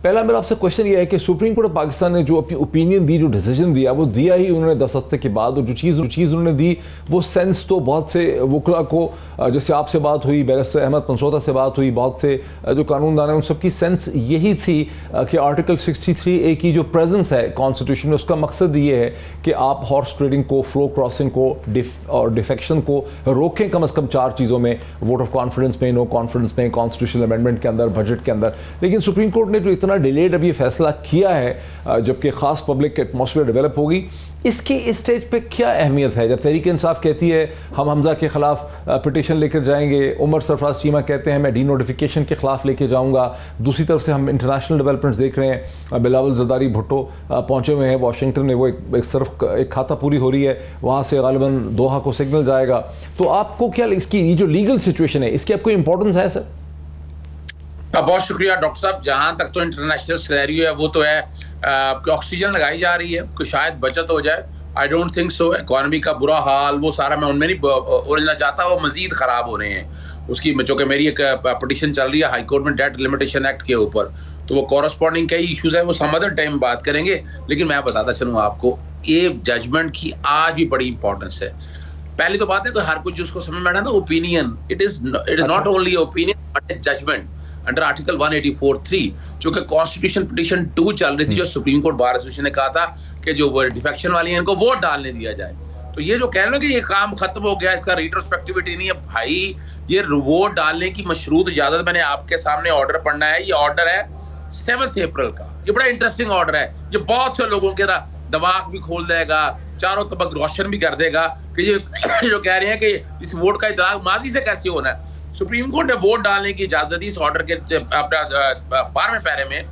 पहला मेरा आपसे क्वेश्चन ये है कि सुप्रीम कोर्ट ऑफ पाकिस्तान ने जो अपनी ओपिनियन दी, जो डिसीजन दिया, वो दिया ही उन्होंने 10 हफ्ते के बाद, और जो चीज़ उन्होंने दी वो सेंस तो बहुत से वकला को, जैसे आपसे बात हुई, बैरिस्टर अहमद पंसोता से बात हुई, बहुत से जो कानूनदान हैं उन सबकी सेंस यही थी कि आर्टिकल 63A की जो प्रेजेंस है कॉन्स्टिट्यूशन में, उसका मकसद ये है कि आप हॉर्स ट्रेडिंग को, फ्लो क्रॉसिंग को और डिफेक्शन को रोकें कम से कम 4 चीज़ों में, वोट ऑफ कॉन्फिडेंस में, नो कॉन्फिडेंस में, कॉन्स्टिट्यूशनल अमेंडमेंट के अंदर, बजट के अंदर। लेकिन सुप्रीम कोर्ट ने जो इतना डिलेड अब ये फैसला किया है, जबकि ख़ास पब्लिक एटमॉस्फेयर डेवलप होगी, इसकी इस स्टेज पे क्या अहमियत है? जब तहरीक इंसाफ कहती है हम हमजा के ख़िलाफ़ पिटिशन लेकर जाएंगे, उमर सरफराज चीमा कहते हैं मैं डी नोटिफिकेशन के ख़िलाफ़ लेके जाऊंगा, दूसरी तरफ से हम इंटरनेशनल डेवलपमेंट्स देख रहे हैं, बिलावल जरदारी भुट्टो पहुँचे हुए हैं वाशिंगटन में, वो एक खाता पूरी हो रही है, वहाँ से गालिबन दोहा को सिग्नल जाएगा। तो आपको क्या इसकी ये जो लीगल सिचुएशन है इसकी आपको इंपॉर्टेंस है सर? बहुत शुक्रिया डॉक्टर साहब। जहां तक तो इंटरनेशनल सिनेरियो है वो तो है कि ऑक्सीजन लगाई जा रही है कि शायद बचत हो जाए। I don't think so. Economy का बुरा हाल वो सारा मैं उनमें नहीं उलझना चाहता, वो मजीद खराब हो रहे हैं। उसकी जो कि मेरी एक पिटीशन चल रही है हाई कोर्ट में डेट लिमिटेशन एक्ट के ऊपर, तो वो कॉरस्पॉन्डिंग कई इश्यूज है, वो सम अदर टाइम बात करेंगे। लेकिन मैं बताता चलूँ आपको, ये जजमेंट की आज भी बड़ी इंपॉर्टेंस है। पहली तो बात है कि हर कुछ जिसको समझ में आ रहा है ना, opinion, it is not only opinion but judgement under article 184(3), जो कि कॉन्स्टिट्यूशन पिटीशन 2 चल रही थी, जो सुप्रीम कोर्ट बार एसोसिएशन ने कहा था कि जो डिफेक्शन वाली हैं इनको वोट डालने दिया जाए। तो ये जो कह रहे हैं कि ये काम खत्म हो गया, इसका रिट्रोस्पेक्टिविटी नहीं है, भाई ये वोट डालने की मशरूत इजाजत मैंने आपके सामने ऑर्डर पढ़ना है। ये ऑर्डर है 7 अप्रैल का। ये बड़ा इंटरेस्टिंग ऑर्डर है, ये बहुत से लोगों के दिमाग भी खोल देगा, चारों तरफ रोशन भी कर देगा कि ये जो कह रहे हैं कि इस वोट का इतलाक माजी से कैसे होना है। सुप्रीम कोर्ट ने वोट डालने की इजाजत दी इस ऑर्डर के 12वें पैरे में।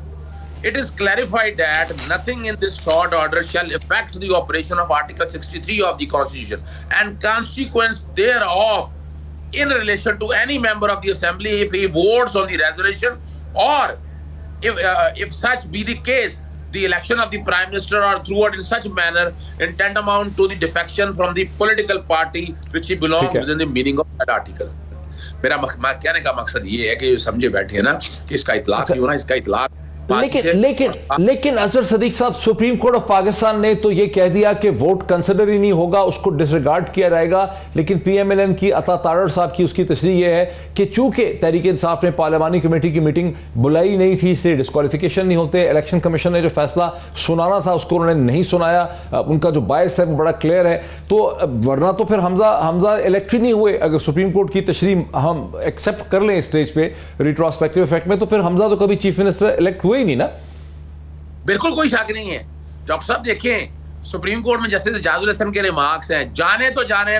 It is clarified that nothing in this short order shall affect the operation of Article 63 of the Constitution and consequence thereof in relation to any member of the Assembly if he votes on the resolution, or if such be the case, the election of the Prime Minister or throughout in such manner in tantamount to the defection from the political party which he belongs within the meaning of that article. मेरा कहने का मकसद ये है कि समझे बैठे है ना कि इसका इतलाक नहीं होना, इसका इतलाक लेकिन अजहर सदीक साहब, सुप्रीम कोर्ट ऑफ पाकिस्तान ने तो ये कह दिया कि वोट कंसिडर ही नहीं होगा, उसको डिसरिगार्ड किया जाएगा। लेकिन पीएमएलएन की अता तारड़ साहब की उसकी तशरीह ये है कि चूंकि तहरीक इंसाफ ने पार्लियामानी कमेटी की मीटिंग बुलाई नहीं थी, इसलिए डिस्क्वालिफिकेशन नहीं होते। इलेक्शन कमीशन ने जो फैसला सुनाना था उसको उन्होंने नहीं सुनाया, उनका जो बायस है वो बड़ा क्लियर है। तो वरना तो फिर हमजा इलेक्ट ही नहीं हुए। अगर सुप्रीम कोर्ट की तशरीह हम एक्सेप्ट कर लें स्टेज पे रिट्रोस्पेक्टिव इफेक्ट में, तो फिर हमजा तो कभी चीफ मिनिस्टर इलेक्ट हुए नहीं ना। बिल्कुल कोई शक नहीं है डॉक्टर साहब। देखें सुप्रीम कोर्ट में जैसे जाजुल हसन के रिमार्क्स हैं, जाने तो जाने,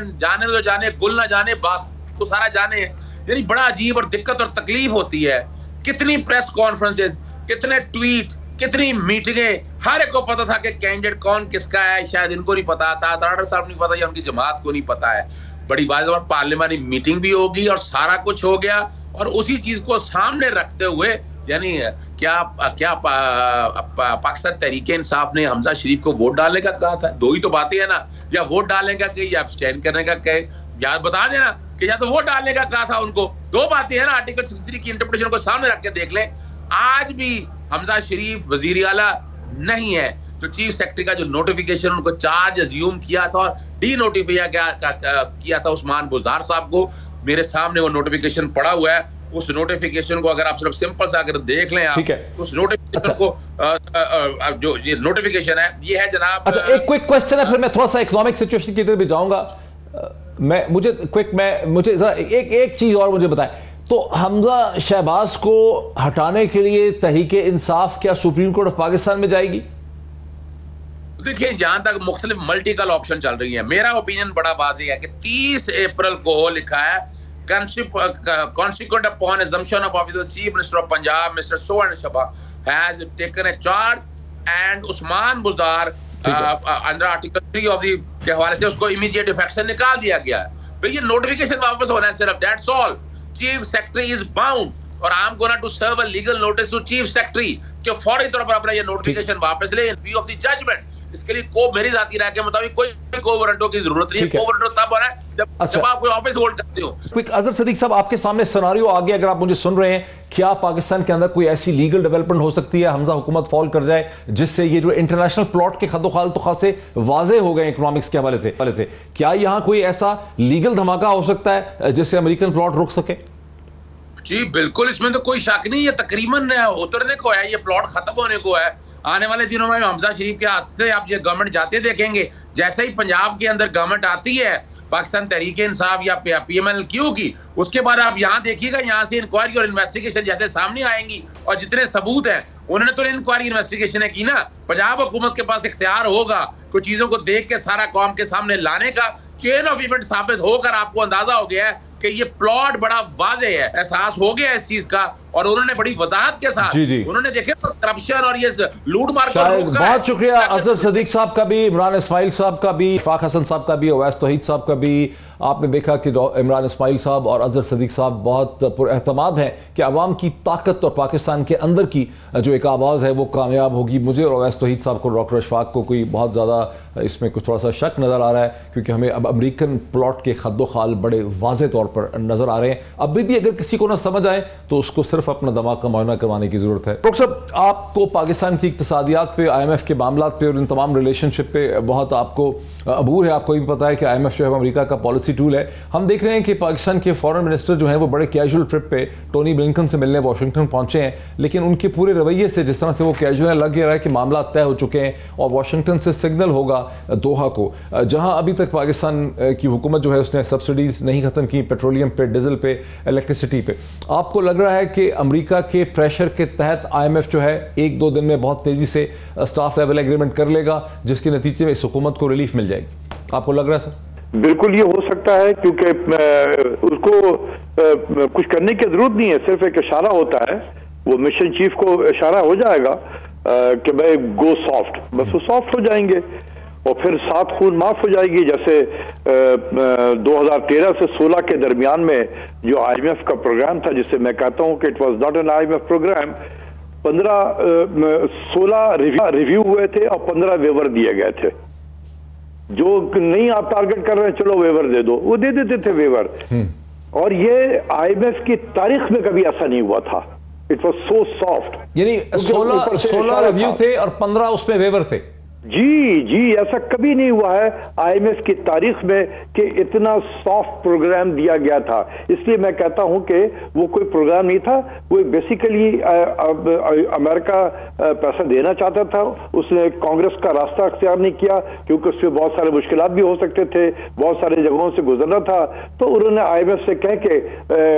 गुल ना जाने बात को सारा जाने, यानी बड़ा अजीब और दिक्कत और तकलीफ होती है। कितनी प्रेस कॉन्फ्रेंसेस, कितने ट्वीट, कितनी मीटिंगें, हर एक को पता था कि कैंडिडेट कौन किसका है, शायद इनको नहीं पता था, तारड़ साहब नहीं पता या उनकी जमात को नहीं पता है। बड़ी बात है, पार्लियामानी मीटिंग भी होगी और सारा कुछ हो गया, और उसी चीज को सामने रखते हुए यानी क्या पाकिस्तान तहरीक इंसाफ ने हमजा शरीफ को वोट डालने का कहा था? दो ही तो बातें है ना, या वोट डालने का कहे या अब्सटेन करने का कहे, या बता देना कि या तो वोट डालने का कहा था उनको। दो बातें है ना, आर्टिकल 63 की इंटरप्रिटेशन को सामने रख के देख लें। आज भी हमजा शरीफ वजीर आला नहीं है, तो चीफ सेक्रेटरी का जो नोटिफिकेशन उनको चार्ज अज्यूम किया था और डी नोटिफाई किया था उस्मान बुज़दार साहब को, मेरे सामने वो नोटिफिकेशन पड़ा हुआ है। उस नोटिफिकेशन को अगर आप सिर्फ सिंपल सा अगर देख लें आप उस नोटिफिकेशन को, जो ये नोटिफिकेशन है ये है जनाब। अच्छा, एक क्विक क्वेश्चन है, फिर मैं थोड़ा सा इकोनॉमिक सिचुएशन की तरफ भी जाऊंगा। मुझे एक चीज और मुझे बताएं, तो हमजा शहबाज को हटाने के लिए तहरीक इंसाफ क्या सुप्रीम कोर्ट ऑफ पाकिस्तान में जाएगी? देखिए, जहां तक मुख्तलिफ मल्टीपल ऑप्शन चल रही है, मेरा ओपिनियन बड़ा वाज़ेह है कि 30 अप्रैल को लिखा है consequent upon assumption of office of the Chief Minister of Punjab, Mr. So and Shaba has taken a charge and Usman Buzdar under article 3 of the के हवाले से उसको इमीडिएट इफेक्ट से निकाल दिया गया है। तो ये नोटिफिकेशन वापस होना है सिर्फ, that's all. Chief secretary is bound और I am gonna to serve a legal notice to chief secretary कि फौरी तौर पर अपना ये नोटिफिकेशन वापस ले in view of the judgement. इसके लिए मेरी जाती राय के मुताबिक कोई कोवरंटो की जरूरत नहीं है। कोवरंटो तब बना है जब आप कोई ऑफिस होल्ड करते हो। क्विक अजहर सदीक साहब, आपके सामने सिनेरियो आ गया, अगर आप मुझे सुन रहे हैं, क्या पाकिस्तान के अंदर कोई ऐसी लीगल डेवलपमेंट हो सकती है, हमजा हुकूमत फॉल कर जाए, जिससे ये जो इंटरनेशनल प्लॉट के खदोखाल तो खासे वाजे हो गए इकोनॉमिक्स के हवाले से, क्या यहां कोई ऐसा लीगल धमाका हो सकता है जिससे अमेरिकन प्लॉट रुक सके? जी बिल्कुल, इसमें तो कोई शक नहीं है। तकरीबन उतरने को है, ये प्लॉट खत्म होने को है। आने वाले दिनों में हमजा शरीफ के हाथ से आप ये गवर्नमेंट जाते देखेंगे। जैसे ही पंजाब के अंदर गवर्नमेंट आती है पाकिस्तान तहरीक इंसाफ या PMLQ की, उसके बाद आप यहाँ देखिएगा, यहाँ से इंक्वायरी और इन्वेस्टिगेशन जैसे सामने आएंगी और जितने सबूत हैं, उन्होंने तो इंक्वायरी इन्वेस्टिगेशन की ना, पंजाब हुकूमत के पास इख्तियार होगा कुछ चीजों को देख के सारा कौम के सामने लाने का। चेन ऑफ इवेंट साबित होकर आपको अंदाजा हो गया है कि ये प्लॉट बड़ा वाजे है, एहसास हो गया इस चीज का, और उन्होंने बड़ी वजाहत के साथ उन्होंने देखे करप्शन और ये लूट मार को। बहुत शुक्रिया अजहर सदीक साहब का भी, इमरान इस्माइल साहब का भी, इशफाक हसन साहब का भी, अवैस तौहीद साहब का भी। आपने देखा कि इमरान इस्माइल साहब और अजहर सदीक साहब बहुत पुरएतमाद हैं कि अवाम की ताकत और पाकिस्तान के अंदर की जो एक आवाज़ है वो कामयाब होगी। मुझे और अवैस तौहीद साहब को, डॉक्टर इशफाक को कोई बहुत ज़्यादा इसमें कुछ थोड़ा सा शक नज़र आ रहा है, क्योंकि हमें अब अमेरिकन प्लॉट के खद्दो खाल बड़े वाज़े तौर पर नज़र आ रहे हैं। अभी भी अगर किसी को ना समझ आए तो उसको सिर्फ अपना दिमाग का मुआयना करवाने की ज़रूरत है। डॉक्टर साहब, आपको पाकिस्तान की इक़्तिसादियात पे, IMF के मामला पे और इन तमाम रिलेशनशिप पे बहुत आपको अबूर है। आपको भी पता है कि IMF जो है अमेरिका का पॉलिसी टूल है। हम देख रहे हैं कि पाकिस्तान के फॉरेन मिनिस्टर जो हैं वो बड़े कैजुअल ट्रिप पे टोनी ब्लिंकन से मिलने वाशिंगटन पहुंचे हैं, लेकिन उनके पूरे रवैये से, जिस तरह से वो कैजुअल, लग रहा है कि मामला तय हो चुके हैं और वाशिंगटन से सिग्नल होगा दोहा को, जहां अभी तक पाकिस्तान की हुकूमत जो है उसने सब्सिडीज नहीं खत्म की, पेट्रोलियम पे, डीजल पे, इलेक्ट्रिसिटी पे। आपको लग रहा है कि अमेरिका के प्रेशर के तहत IMF जो है 1-2 दिन में बहुत तेजी से स्टाफ लेवल एग्रीमेंट कर लेगा, जिसके नतीजे में इस हुकूमत को रिलीफ मिल जाएगी? आपको लग रहा है सर? बिल्कुल ये हो सकता है, क्योंकि उसको कुछ करने की जरूरत नहीं है, सिर्फ एक इशारा होता है, वो मिशन चीफ को इशारा हो जाएगा कि भाई गो सॉफ्ट, बस वो सॉफ्ट हो जाएंगे और फिर सात खून माफ हो जाएगी। जैसे 2013 से 16 के दरमियान में जो IMF का प्रोग्राम था, जिससे मैं कहता हूं कि it was not an IMF program, 16 review हुए थे और 15 वेवर दिए गए थे। जो नहीं आप टारगेट कर रहे हैं, चलो वेवर दे दो, वो दे देते थे वेवर। और ये IMF की तारीख में कभी ऐसा नहीं हुआ था। इट वॉज सो सॉफ्ट, यानी 16 रिव्यू थे और 15 उसमें वेवर थे। जी, ऐसा कभी नहीं हुआ है IMF की तारीख में कि इतना सॉफ्ट प्रोग्राम दिया गया था। इसलिए मैं कहता हूं कि वो कोई प्रोग्राम नहीं था, वो बेसिकली अमेरिका पैसा देना चाहता था। उसने कांग्रेस का रास्ता अख्तियार नहीं किया, क्योंकि उसमें बहुत सारे मुश्किलात भी हो सकते थे, बहुत सारे जगहों से गुजरना था। तो उन्होंने IMF से कह के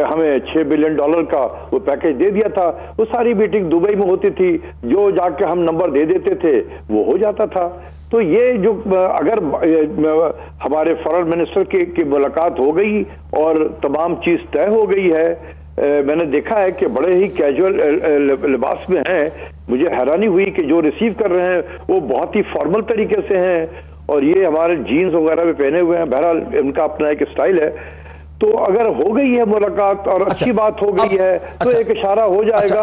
हमें $6 बिलियन का वो पैकेज दे दिया था। वो सारी मीटिंग दुबई में होती थी, जो जाके हम नंबर दे देते थे वो हो जाता था। तो ये जो अगर हमारे फॉरेन मिनिस्टर की मुलाकात हो गई और तमाम चीज तय हो गई है, मैंने देखा है कि बड़े ही कैजुअल लिबास में हैं। मुझे हैरानी हुई कि जो रिसीव कर रहे हैं वो बहुत ही फॉर्मल तरीके से हैं और ये हमारे जीन्स वगैरह में पहने हुए हैं। बहरहाल इनका अपना एक स्टाइल है। तो अगर हो गई है मुलाकात और अच्छी बात हो गई है तो एक इशारा हो जाएगा।